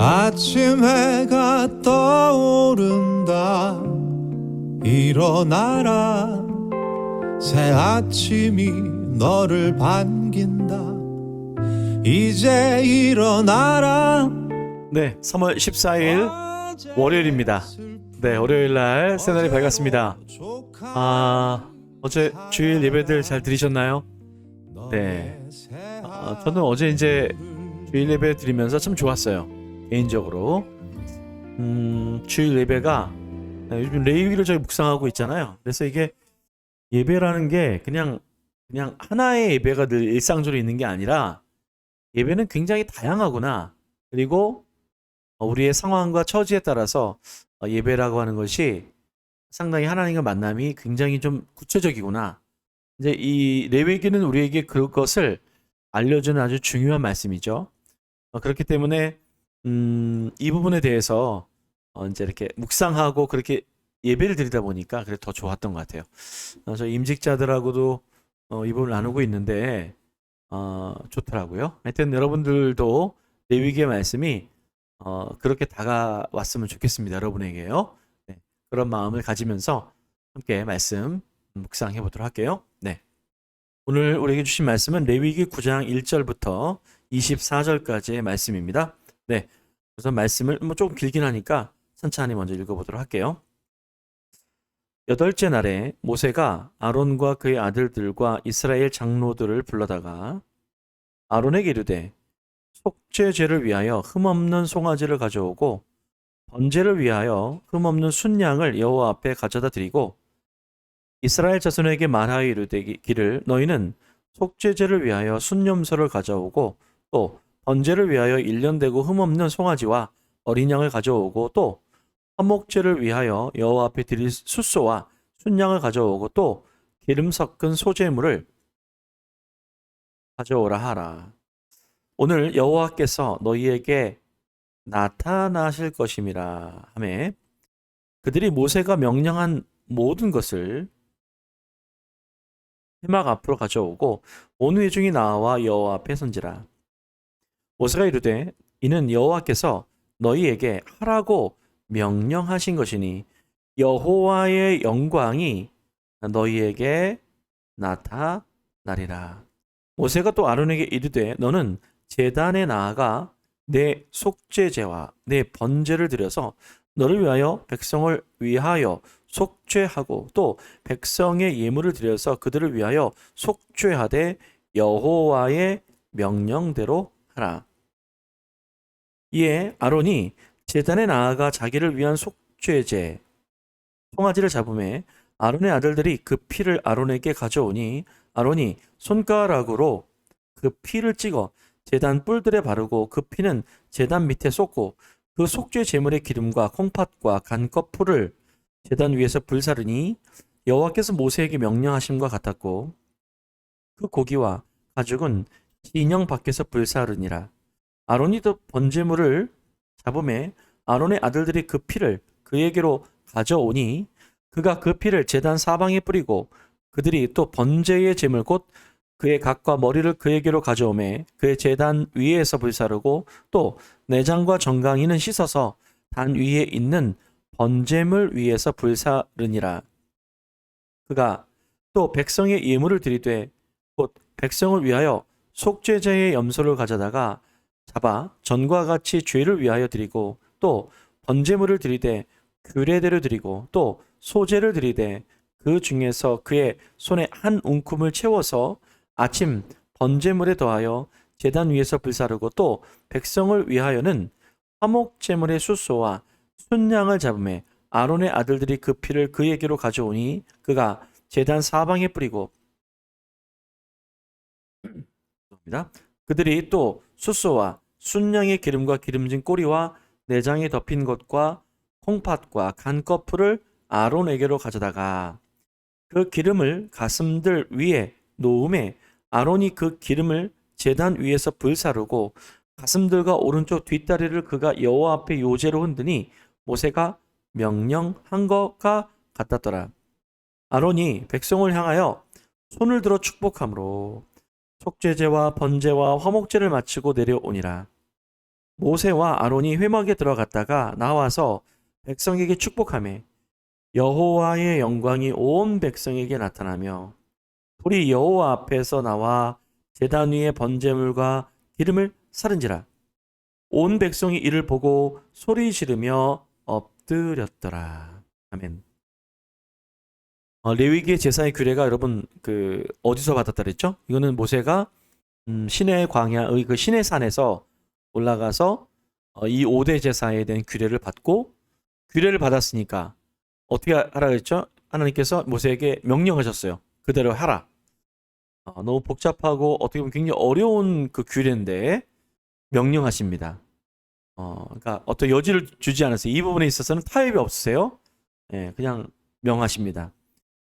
아침 해가 떠오른다. 일어나라. 새 아침이 너를 반긴다. 이제 일어나라. 네, 3월 14일 월요일입니다. 네, 월요일 날 새날이 밝았습니다. 어제 주일 예배들 잘 드리셨나요? 네, 저는 어제 이제 주일 예배 드리면서 참 좋았어요. 개인적으로. 주일 예배가 요즘 레위기를 저희 묵상하고 있잖아요. 그래서 이게 예배라는 게 그냥 하나의 예배가 늘 일상적으로 있는 게 아니라 예배는 굉장히 다양하구나. 그리고 우리의 상황과 처지에 따라서 예배라고 하는 것이 상당히 하나님과 만남이 굉장히 좀 구체적이구나. 이제 이 레위기는 우리에게 그것을 알려주는 아주 중요한 말씀이죠. 그렇기 때문에 이 부분에 대해서 이제 이렇게 묵상하고 그렇게 예배를 드리다 보니까 그래 더 좋았던 것 같아요. 저 임직자들하고도 이 부분을 나누고 있는데 좋더라고요. 하여튼 여러분들도 레위기의 말씀이 그렇게 다가왔으면 좋겠습니다. 여러분에게요. 네, 그런 마음을 가지면서 함께 말씀 묵상해 보도록 할게요. 네. 오늘 우리에게 주신 말씀은 레위기 9장 1절부터 24절까지의 말씀입니다. 네. 우선 말씀을 조금 길긴 하니까 천천히 먼저 읽어보도록 할게요. 8째 날에 모세가 아론과 그의 아들들과 이스라엘 장로들을 불러다가 아론에게 이르되 속죄제를 위하여 흠없는 송아지를 가져오고 번제를 위하여 흠없는 순양을 여호와 앞에 가져다 드리고 이스라엘 자손에게 말하여 이르기를 너희는 속죄제를 위하여 순염소를 가져오고 또 번제를 위하여 1년 되고 흠없는 송아지와 어린 양을 가져오고 또 화목제를 위하여 여호와 앞에 드릴 숫소와 순양을 가져오고 또 기름 섞은 소제물을 가져오라 하라. 오늘 여호와께서 너희에게 나타나실 것임이라 하매 그들이 모세가 명령한 모든 것을 회막 앞으로 가져오고 온 회중이 나와 여호와 앞에 선지라. 모세가 이르되 이는 여호와께서 너희에게 하라고 명령하신 것이니 여호와의 영광이 너희에게 나타나리라. 모세가 또 아론에게 이르되 너는 제단에 나아가 내 속죄제와 내 번제를 드려서 너를 위하여 백성을 위하여 속죄하고 또 백성의 예물을 드려서 그들을 위하여 속죄하되 여호와의 명령대로 하라. 이에 아론이 제단에 나아가 자기를 위한 속죄제 송아지를 잡음에 아론의 아들들이 그 피를 아론에게 가져오니 아론이 손가락으로 그 피를 찍어 제단 뿔들에 바르고 그 피는 제단 밑에 쏟고 그 속죄 제물의 기름과 콩팥과 간껍풀을 제단 위에서 불사르니 여호와께서 모세에게 명령하심과 같았고 그 고기와 가죽은 진영 밖에서 불사르니라. 아론이 또 번제물을 잡음에 아론의 아들들이 그 피를 그에게로 가져오니 그가 그 피를 제단 사방에 뿌리고 그들이 또 번제의 제물 곧 그의 각과 머리를 그에게로 가져오매 그의 제단 위에서 불사르고 또 내장과 정강이는 씻어서 단 위에 있는 번제물 위에서 불사르니라. 그가 또 백성의 예물을 드리되 곧 백성을 위하여 속죄제의 염소를 가져다가 잡아 전과 같이 죄를 위하여 드리고 또 번제물을 드리되 규례대로 드리고 또 소제를 드리되 그 중에서 그의 손에 한 웅큼을 채워서 아침 번제물에 더하여 제단 위에서 불사르고 또 백성을 위하여는 화목제물의 숫소와 순양을 잡음에 아론의 아들들이 그 피를 그에게로 가져오니 그가 제단 사방에 뿌리고 그들이 또 숫소와 순양의 기름과 기름진 꼬리와 내장에 덮인 것과 콩팥과 간꺼풀을 아론에게로 가져다가 그 기름을 가슴들 위에 놓음에 아론이 그 기름을 제단 위에서 불사르고 가슴들과 오른쪽 뒷다리를 그가 여호와 앞에 요제로 흔드니 모세가 명령한 것과 같았더라. 아론이 백성을 향하여 손을 들어 축복함으로 속죄제와 번제와 화목제를 마치고 내려오니라. 모세와 아론이 회막에 들어갔다가 나와서 백성에게 축복하며 여호와의 영광이 온 백성에게 나타나며 불이 여호와 앞에서 나와 제단 위에 번제물과 기름을 사른지라. 온 백성이 이를 보고 소리 지르며 엎드렸더라. 아멘. 레위기의 제사의 규례가 여러분 어디서 받았다 그랬죠? 이거는 모세가 시내 광야의 그 시내 산에서 올라가서 이 5대 제사에 대한 규례를 받고, 규례를 받았으니까 어떻게 하라 그랬죠? 하나님께서 모세에게 명령하셨어요. 그대로 하라. 너무 복잡하고 어떻게 보면 굉장히 어려운 그 규례인데 명령하십니다. 그러니까 어떤 여지를 주지 않았어요. 이 부분에 있어서는 타협이 없으세요. 예, 그냥 명하십니다.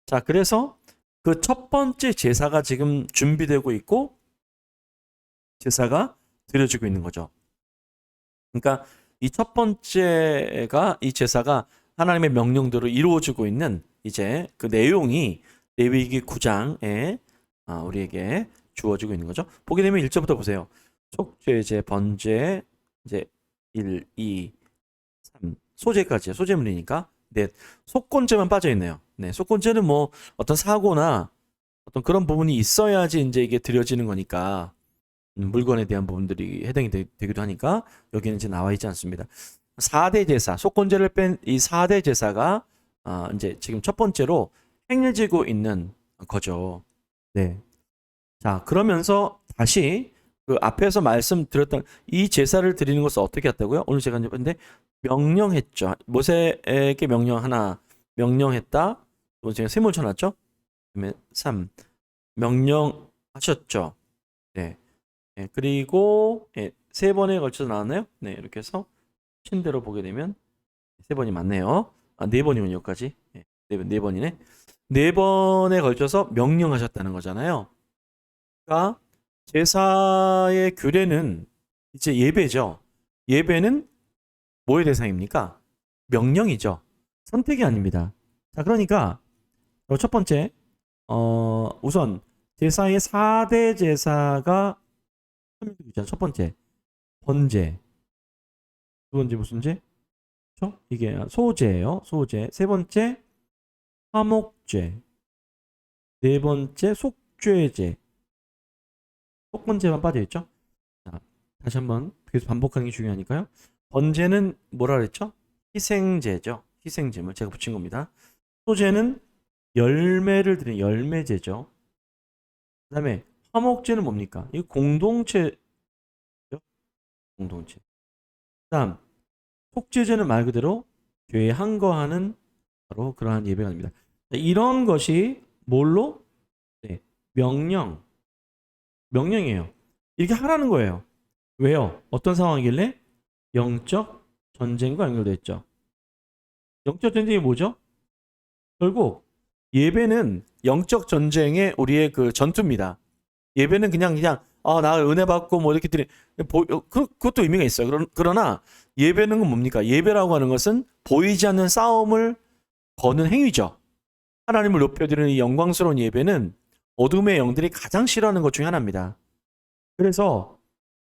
자, 그래서 그 첫 번째 제사가 지금 준비되고 있고 제사가 드려지고 있는 거죠. 그러니까 이 첫 번째가, 이 제사가 하나님의 명령대로 이루어지고 있는 이제 그 내용이 레위기 9장에 우리에게 주어지고 있는 거죠. 보게 되면 1절부터 보세요. 속죄제, 번제, 이제 1, 2, 3, 소제까지요. 소제물이니까. 넷. 속건제만 빠져 있네요. 네, 속건제는 뭐 어떤 사고나 어떤 그런 부분이 있어야지 이제 이게 드려지는 거니까 물건에 대한 부분들이 해당이 되기도 하니까 여기는 이제 나와 있지 않습니다. 4대 제사, 속건제를 뺀 이 4대 제사가 이제 지금 첫 번째로 행해지고 있는 거죠. 네. 자, 그러면서 다시 그 앞에서 말씀드렸던 이 제사를 드리는 것을 어떻게 했다고요? 오늘 제가 이제 봤는데 명령했죠. 모세에게 명령했다. 제가 세모를 쳐놨죠. 그다음에 3 명령하셨죠. 네. 네. 그리고 세 번에 걸쳐서 나왔나요? 네, 이렇게 해서 신대로 보게 되면 세 번이 맞네요. 네 번이면 여기까지. 네 번이네. 네 번에 걸쳐서 명령하셨다는 거잖아요. 그러니까 제사의 규례는 이제 예배죠. 예배는 뭐의 대상입니까? 명령이죠. 선택이 아닙니다. 자, 그러니까 첫 번째, 우선 제사의 4대 제사가 첫 번째 번제, 두 번째 무슨 제? 그렇죠? 이게 소제예요. 소제. 세 번째 화목제, 네 번째 속죄제. 속건제만 빠져 있죠. 자, 다시 한번 계속 반복하는 게 중요하니까요. 번제는 뭐라 그랬죠? 희생제죠. 희생제물 제가 붙인 겁니다. 소제는 열매를 드리는 열매제죠. 그 다음에 화목제는 뭡니까? 이 공동체. 공동체. 그 다음 속죄제는 말 그대로 교회에 항거하는 바로 그러한 예배가 됩니다. 이런 것이 뭘로? 네, 명령이에요. 이렇게 하라는 거예요. 왜요? 어떤 상황이길래? 영적 전쟁과 연결되어 있죠. 영적 전쟁이 뭐죠? 결국 예배는 영적 전쟁의 우리의 그 전투입니다. 예배는 그냥 나 은혜 받고 뭐 이렇게 그것도 의미가 있어요. 그러나 예배는 뭡니까? 예배라고 하는 것은 보이지 않는 싸움을 거는 행위죠. 하나님을 높여드리는 이 영광스러운 예배는 어둠의 영들이 가장 싫어하는 것 중에 하나입니다. 그래서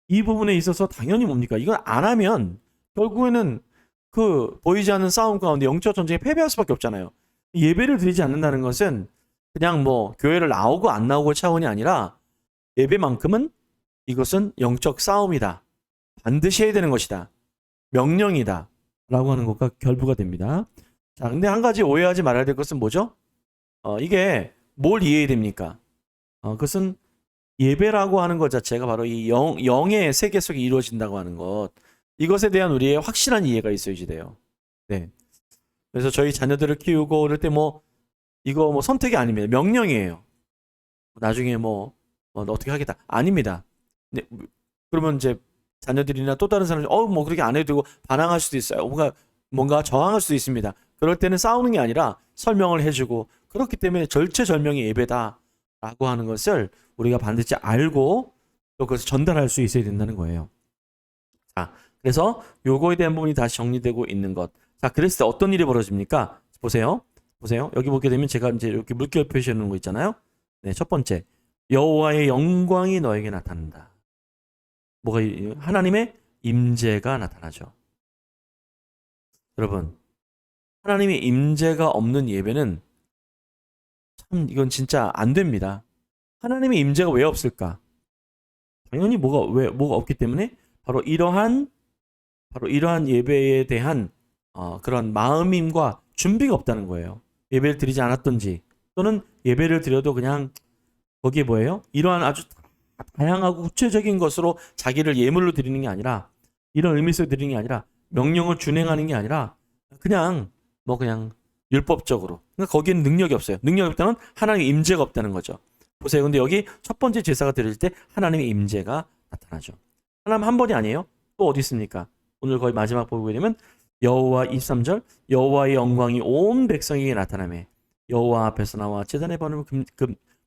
이 부분에 있어서 당연히 뭡니까? 이걸 안 하면 결국에는 그 보이지 않는 싸움 가운데 영적 전쟁에 패배할 수밖에 없잖아요. 예배를 드리지 않는다는 것은 그냥 뭐 교회를 나오고 안 나오고 차원이 아니라 예배만큼은 이것은 영적 싸움이다. 반드시 해야 되는 것이다. 명령이다. 라고 하는 것과 결부가 됩니다. 자, 근데 한 가지 오해하지 말아야 될 것은 뭐죠? 이게 뭘 이해해야 됩니까? 그것은 예배라고 하는 것 자체가 바로 이 영의 세계 속에 이루어진다고 하는 것. 이것에 대한 우리의 확실한 이해가 있어야지 돼요. 네. 그래서 저희 자녀들을 키우고 그럴 때 이거 선택이 아닙니다. 명령이에요. 나중에 어떻게 하겠다. 아닙니다. 네, 그러면 이제 자녀들이나 또 다른 사람이 그렇게 안 해도 되고 반항할 수도 있어요. 뭔가 저항할 수도 있습니다. 그럴 때는 싸우는 게 아니라 설명을 해주고, 그렇기 때문에 절체절명의 예배다라고 하는 것을 우리가 반드시 알고 또 그것을 전달할 수 있어야 된다는 거예요. 자, 그래서 요거에 대한 부분이 다시 정리되고 있는 것. 자, 그랬을 때 어떤 일이 벌어집니까? 보세요. 여기 보게 되면 제가 이제 이렇게 물결 표시해 놓은 거 있잖아요. 네, 첫 번째. 여호와의 영광이 너에게 나타난다. 하나님의 임재가 나타나죠. 여러분, 하나님의 임재가 없는 예배는 참 이건 진짜 안 됩니다. 하나님의 임재가 왜 없을까? 당연히 뭐가 없기 때문에 바로 이러한 예배에 대한 그런 마음임과 준비가 없다는 거예요. 예배를 드리지 않았던지 또는 예배를 드려도 그냥 거기에 뭐예요? 이러한 아주 다양하고 구체적인 것으로 자기를 예물로 드리는 게 아니라 이런 의미에서 드리는 게 아니라 명령을 준행하는 게 아니라 그냥 율법적으로. 그러니까 거기에는 능력이 없어요. 능력이 없다는 하나님의 임재가 없다는 거죠. 보세요. 근데 여기 첫 번째 제사가 드릴 때 하나님의 임재가 나타나죠. 하나님 한 번이 아니에요. 또 어디 있습니까? 오늘 거의 마지막 보게 되면 여호와 23절 여호와의 영광이 온 백성에게 나타나매 여호와 앞에서 나와 제단에 버는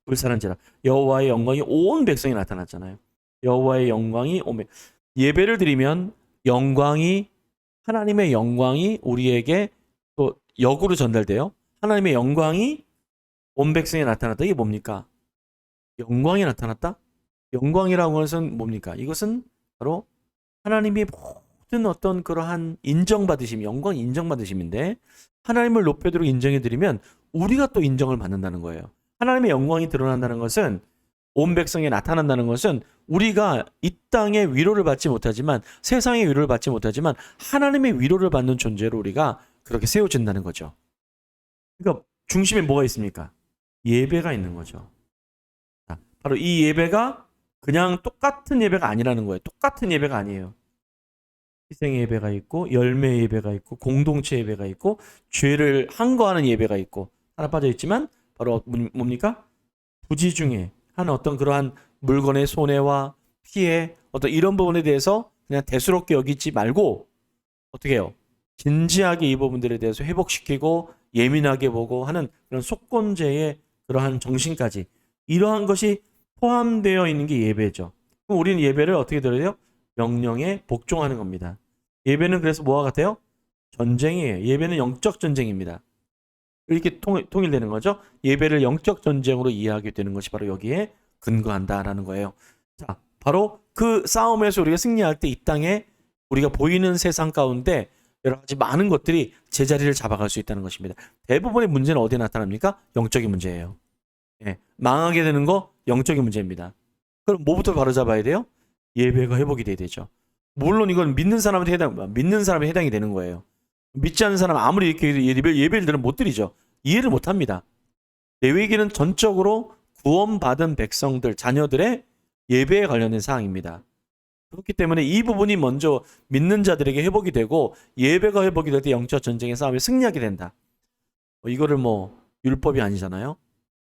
불사른지라 여호와의 영광이 온 백성에 나타났잖아요. 여호와의 영광이 온 예배를 드리면 하나님의 영광이 우리에게 또 역으로 전달돼요. 하나님의 영광이 온 백성에 나타났다. 이게 뭡니까? 영광이 나타났다? 영광이라고 하는 것은 뭡니까? 이것은 바로 하나님의 모든 어떤 그러한 인정받으심, 영광 인정받으심인데 하나님을 높여드리고 인정해드리면 우리가 또 인정을 받는다는 거예요. 하나님의 영광이 드러난다는 것은 온 백성에 나타난다는 것은 우리가 이 땅의 위로를 받지 못하지만 세상의 위로를 받지 못하지만 하나님의 위로를 받는 존재로 우리가 그렇게 세워진다는 거죠. 그러니까 중심에 뭐가 있습니까? 예배가 있는 거죠. 바로 이 예배가 그냥 똑같은 예배가 아니라는 거예요. 똑같은 예배가 아니에요. 희생의 예배가 있고 열매의 예배가 있고 공동체 예배가 있고 죄를 항거하는 예배가 있고 하나 빠져 있지만 바로 뭡니까? 부지 중에 한 어떤 그러한 물건의 손해와 피해 어떤 이런 부분에 대해서 그냥 대수롭게 여기지 말고 어떻게 해요? 진지하게 이 부분들에 대해서 회복시키고 예민하게 보고 하는 그런 속건제의 그러한 정신까지 이러한 것이 포함되어 있는 게 예배죠. 그럼 우리는 예배를 어떻게 들어야 돼요? 명령에 복종하는 겁니다. 예배는 그래서 뭐와 같아요? 전쟁이에요. 예배는 영적 전쟁입니다. 이렇게 통일되는 거죠. 예배를 영적 전쟁으로 이해하게 되는 것이 바로 여기에 근거한다라는 거예요. 자, 바로 그 싸움에서 우리가 승리할 때 이 땅에 우리가 보이는 세상 가운데 여러 가지 많은 것들이 제자리를 잡아갈 수 있다는 것입니다. 대부분의 문제는 어디에 나타납니까? 영적인 문제예요. 예, 망하게 되는 거 영적인 문제입니다. 그럼 뭐부터 바로 잡아야 돼요? 예배가 회복이 돼야 되죠. 물론 이건 믿는 사람에 해당이 되는 거예요. 믿지 않는 사람 아무리 이렇게 예배를 들으면 못 드리죠. 이해를 못 합니다. 레위기는 전적으로 구원받은 백성들, 자녀들의 예배에 관련된 사항입니다. 그렇기 때문에 이 부분이 먼저 믿는 자들에게 회복이 되고 예배가 회복이 될 때 영적 전쟁의 싸움에 승리하게 된다. 이거를 율법이 아니잖아요.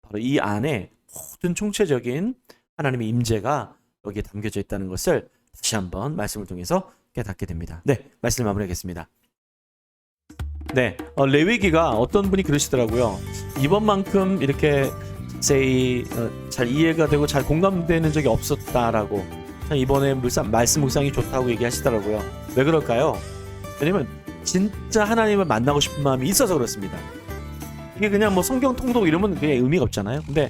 바로 이 안에 모든 총체적인 하나님의 임재가 여기에 담겨져 있다는 것을 다시 한번 말씀을 통해서 깨닫게 됩니다. 네, 말씀을 마무리하겠습니다. 네, 레위기가 어떤 분이 그러시더라고요. 이번만큼 이렇게 잘 이해가 되고 잘 공감되는 적이 없었다라고. 이번에 말씀 묵상이 좋다고 얘기하시더라고요. 왜 그럴까요? 왜냐면 진짜 하나님을 만나고 싶은 마음이 있어서 그렇습니다. 이게 그냥 성경 통독 이러면 그냥 의미가 없잖아요. 근데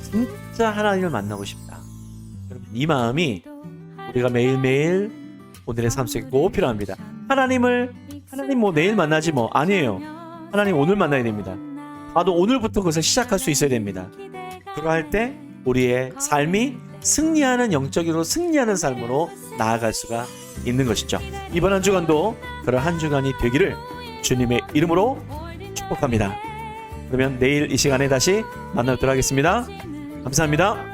진짜 하나님을 만나고 싶다. 여러분, 이 마음이 우리가 매일매일 오늘의 삶 속에 꼭 필요합니다. 하나님 내일 만나지 아니에요. 하나님 오늘 만나야 됩니다. 나도 오늘부터 그것을 시작할 수 있어야 됩니다. 그러할 때 우리의 삶이 승리하는 영적으로 승리하는 삶으로 나아갈 수가 있는 것이죠. 이번 한 주간도 그런 한 주간이 되기를 주님의 이름으로 축복합니다. 그러면 내일 이 시간에 다시 만나도록 하겠습니다. 감사합니다.